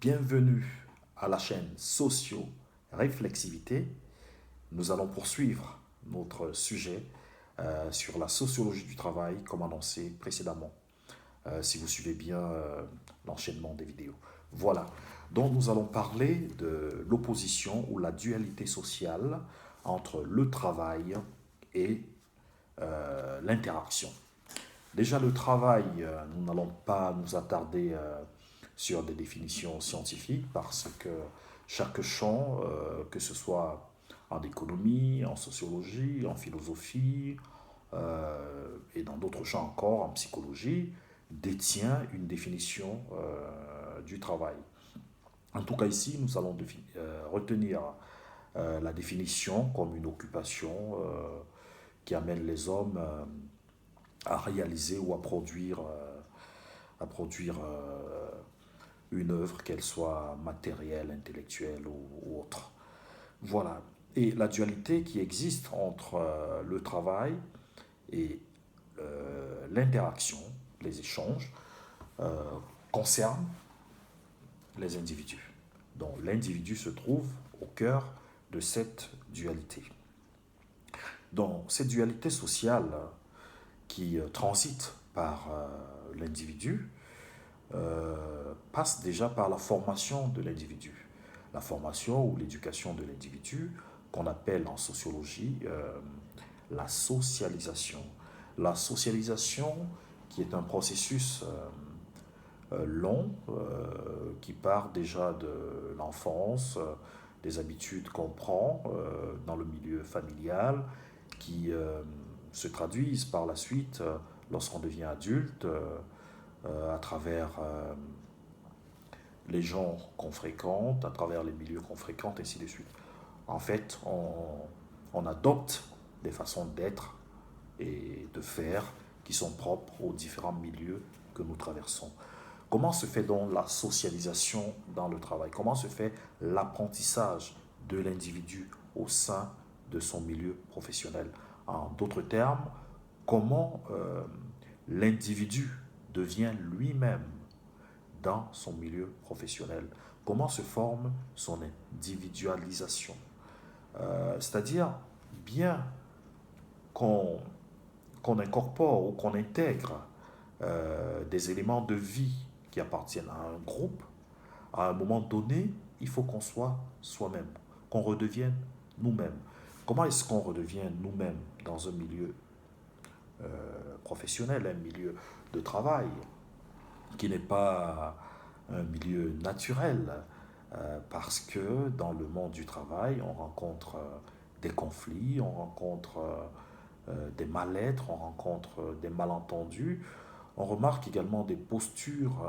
Bienvenue à la chaîne Socio Réflexivité. Nous allons poursuivre notre sujet sur la sociologie du travail, comme annoncé précédemment, si vous suivez bien l'enchaînement des vidéos. Voilà, donc nous allons parler de l'opposition ou la dualité sociale entre le travail et l'interaction. Déjà, le travail, nous n'allons pas nous attarder sur des définitions scientifiques parce que chaque champ, que ce soit en économie, en sociologie, en philosophie et dans d'autres champs encore, en psychologie, détient une définition du travail. En tout cas, ici, nous allons retenir la définition comme une occupation qui amène les hommes à réaliser ou à produire une œuvre, qu'elle soit matérielle, intellectuelle ou autre. Voilà. Et la dualité qui existe entre le travail et l'interaction, les échanges, euh, concerne les individus. Donc l'individu se trouve au cœur de cette dualité. Donc cette dualité sociale qui transite par l'individu passe déjà par la formation de l'individu. La formation ou l'éducation de l'individu, qu'on appelle en sociologie la socialisation. La socialisation qui est un processus long qui part déjà de l'enfance, des habitudes qu'on prend dans le milieu familial, qui se traduisent par la suite lorsqu'on devient adulte à travers les gens qu'on fréquente, à travers les milieux qu'on fréquente, ainsi de suite. En fait, on adopte des façons d'être et de faire qui sont propres aux différents milieux que nous traversons. Comment se fait donc la socialisation dans le travail? Comment se fait l'apprentissage de l'individu au sein de son milieu professionnel? En d'autres termes, comment l'individu devient lui-même dans son milieu professionnel? Comment se forme son individualisation? C'est-à-dire, bien qu'on incorpore ou qu'on intègre des éléments de vie qui appartiennent à un groupe, à un moment donné, il faut qu'on soit soi-même, qu'on redevienne nous-mêmes. Comment est-ce qu'on redevient nous-mêmes dans un milieu professionnel, un milieu de travail qui n'est pas un milieu naturel, parce que dans le monde du travail, on rencontre des conflits, on rencontre des mal-être, on rencontre des malentendus, on remarque également des postures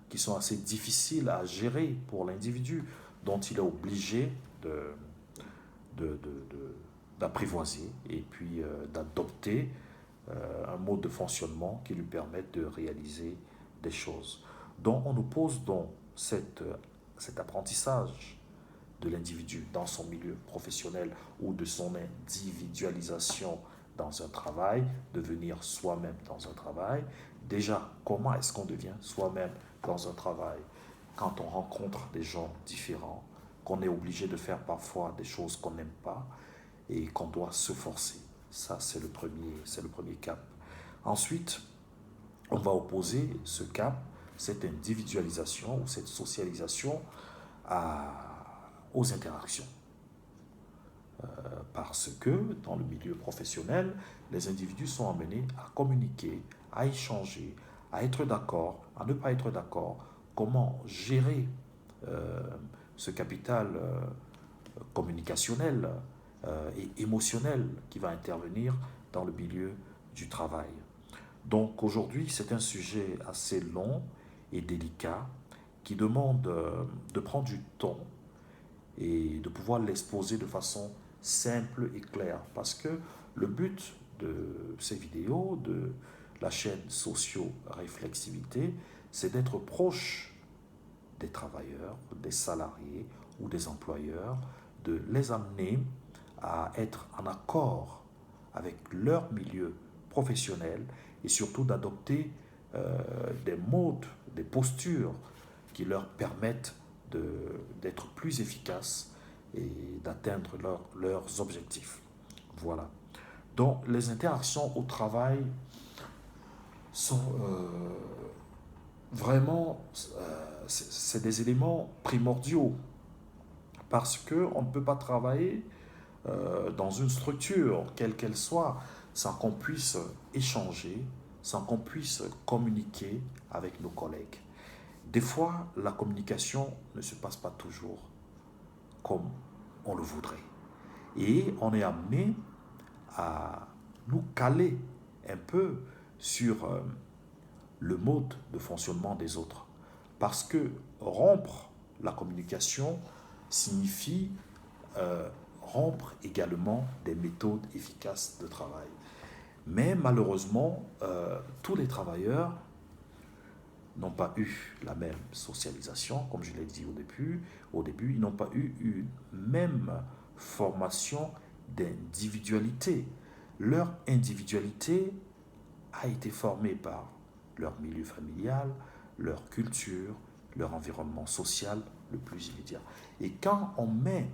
qui sont assez difficiles à gérer pour l'individu, dont il est obligé de, de- de- d'apprivoiser et puis d'adopter un mode de fonctionnement qui lui permette de réaliser des choses. Donc on oppose donc cet apprentissage de l'individu dans son milieu professionnel ou de son individualisation dans un travail, devenir soi-même dans un travail. Déjà, comment est-ce qu'on devient soi-même dans un travail quand on rencontre des gens différents, qu'on est obligé de faire parfois des choses qu'on n'aime pas et qu'on doit se forcer? Ça, c'est le premier cap. Ensuite, on va opposer ce cap, cette individualisation ou cette socialisation aux interactions. Parce que dans le milieu professionnel, les individus sont amenés à communiquer, à échanger, à être d'accord, à ne pas être d'accord, comment gérer euh, ce capital communicationnel et émotionnel qui va intervenir dans le milieu du travail. Donc aujourd'hui, c'est un sujet assez long et délicat qui demande de prendre du temps et de pouvoir l'exposer de façon simple et claire. Parce que le but de ces vidéos, de la chaîne Socio-Réflexivité, c'est d'être proche des travailleurs, des salariés ou des employeurs, de les amener à être en accord avec leur milieu professionnel et surtout d'adopter des modes, des postures qui leur permettent d'être plus efficaces et d'atteindre leurs objectifs. Voilà. Donc, les interactions au travail sont vraiment, c'est des éléments primordiaux parce qu'on ne peut pas travailler dans une structure, quelle qu'elle soit, sans qu'on puisse échanger, sans qu'on puisse communiquer avec nos collègues. Des fois, la communication ne se passe pas toujours comme on le voudrait. Et on est amené à nous caler un peu sur le mode de fonctionnement des autres. Parce que rompre la communication signifie rompre également des méthodes efficaces de travail. Mais malheureusement, tous les travailleurs n'ont pas eu la même socialisation, comme je l'ai dit au début, ils n'ont pas eu une même formation d'individualité. Leur individualité a été formée par leur milieu familial, leur culture, leur environnement social le plus immédiat. Et quand on met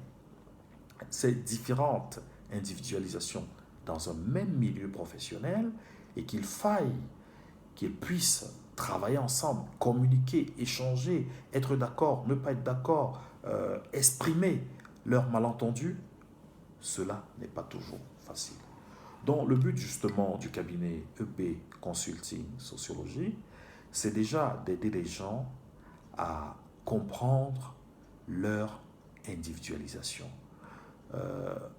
ces différentes individualisations dans un même milieu professionnel et qu'il faille qu'ils puissent travailler ensemble, communiquer, échanger, être d'accord, ne pas être d'accord, exprimer leurs malentendus, cela n'est pas toujours facile. Donc le but justement du cabinet EP Consulting Sociologie, c'est déjà d'aider les gens à comprendre leur individualisation,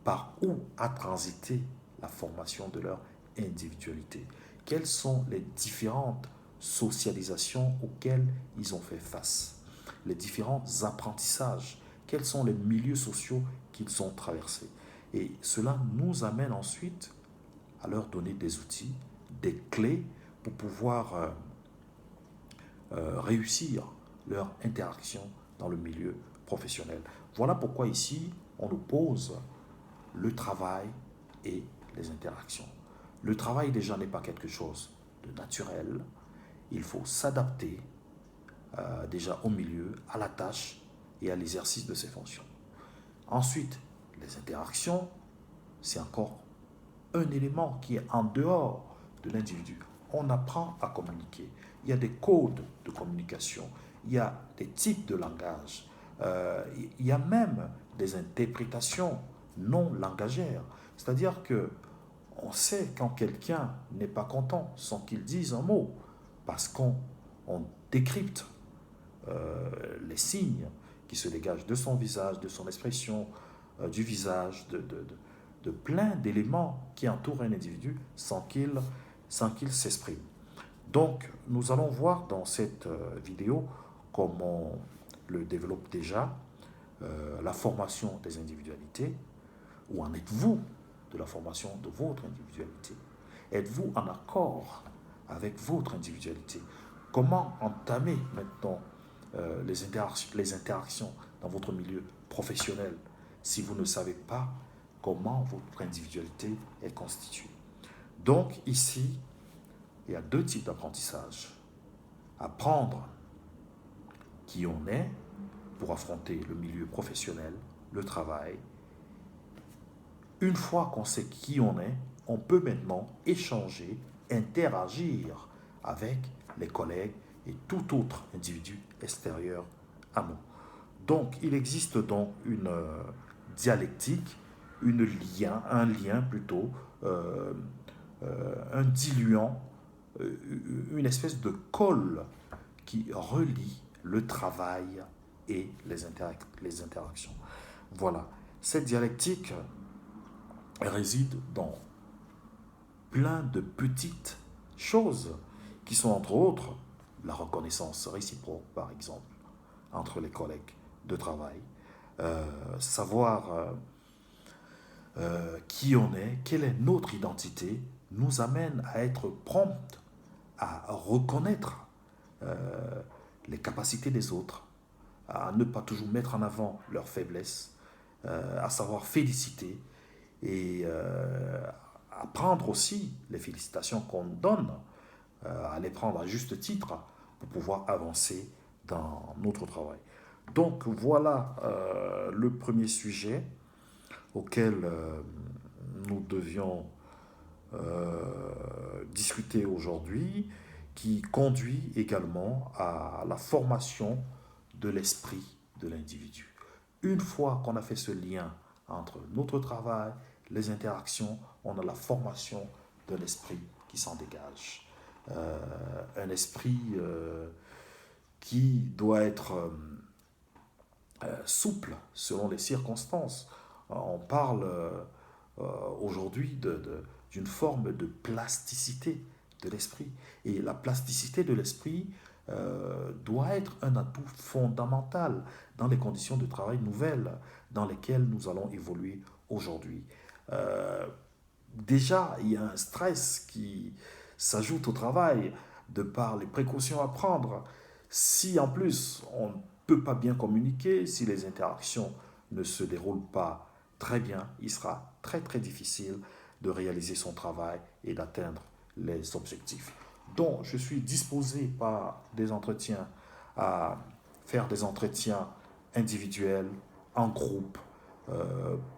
par où a transité la formation de leur individualité, quelles sont les différentes socialisations auxquelles ils ont fait face, les différents apprentissages, quels sont les milieux sociaux qu'ils ont traversés. Et cela nous amène ensuite à leur donner des outils, des clés pour pouvoir réussir leur interaction dans le milieu professionnel. Voilà pourquoi ici, on oppose le travail et les interactions. Le travail déjà n'est pas quelque chose de naturel. Il faut s'adapter déjà au milieu, à la tâche et à l'exercice de ses fonctions. Ensuite, les interactions, c'est encore un élément qui est en dehors de l'individu. On apprend à communiquer. Il y a des codes de communication, il y a des types de langage, il y a même des interprétations non langagères. C'est-à-dire que on sait quand quelqu'un n'est pas content sans qu'il dise un mot, parce qu'on décrypte les signes qui se dégagent de son visage, de son expression, du visage, de plein d'éléments qui entourent un individu sans qu'il s'exprime. Donc, nous allons voir dans cette vidéo comment on le développe déjà, la formation des individualités. Où en êtes-vous de la formation de votre individualité? Êtes-vous en accord avec votre individualité? Comment entamer maintenant les interactions dans votre milieu professionnel si vous ne savez pas comment votre individualité est constituée? Donc ici, il y a deux types d'apprentissage. Apprendre qui on est pour affronter le milieu professionnel, le travail. Une fois qu'on sait qui on est, on peut maintenant échanger, interagir avec les collègues et tout autre individu extérieur à nous. Donc, il existe donc une dialectique, un lien plutôt, un diluant, une espèce de colle qui relie le travail et les interactions. Voilà. Cette dialectique réside dans plein de petites choses qui sont entre autres la reconnaissance réciproque, par exemple, entre les collègues de travail, savoir qui on est, quelle est notre identité, nous amène à être prompt à reconnaître les capacités des autres, à ne pas toujours mettre en avant leurs faiblesses, à savoir féliciter et à prendre aussi les félicitations qu'on donne, à les prendre à juste titre pour pouvoir avancer dans notre travail. Donc voilà le premier sujet auquel nous devions discuter aujourd'hui, qui conduit également à la formation de l'esprit de l'individu. Une fois qu'on a fait ce lien entre notre travail, les interactions, on a la formation de l'esprit qui s'en dégage. Un esprit qui doit être souple selon les circonstances. On parle aujourd'hui d'une forme de plasticité de l'esprit. Et la plasticité de l'esprit doit être un atout fondamental dans les conditions de travail nouvelles dans lesquelles nous allons évoluer aujourd'hui. Euh, Déjà, il y a un stress qui s'ajoute au travail de par les précautions à prendre. Si en plus on ne peut pas bien communiquer, si les interactions ne se déroulent pas très bien, il sera très très difficile de réaliser son travail et d'atteindre les objectifs. Donc, je suis disposé par des entretiens à faire des entretiens individuels, en groupe,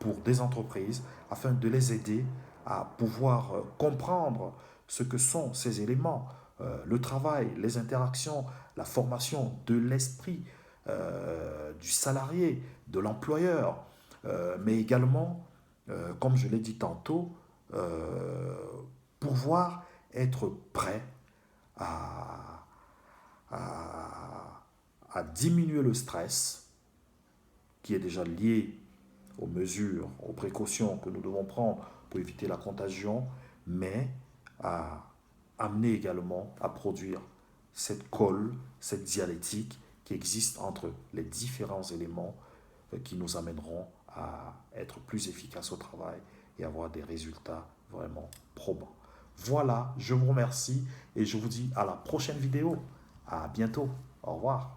pour des entreprises, afin de les aider à pouvoir comprendre ce que sont ces éléments, le travail, les interactions, la formation de l'esprit du salarié, de l'employeur, mais également, comme je l'ai dit tantôt, pouvoir être prêt à, à, à diminuer le stress qui est déjà lié aux mesures, aux précautions que nous devons prendre pour éviter la contagion, mais à amener également à produire cette colle, cette dialectique qui existe entre les différents éléments qui nous amèneront à être plus efficaces au travail et avoir des résultats vraiment probants. Voilà, je vous remercie et je vous dis à la prochaine vidéo. À bientôt. Au revoir.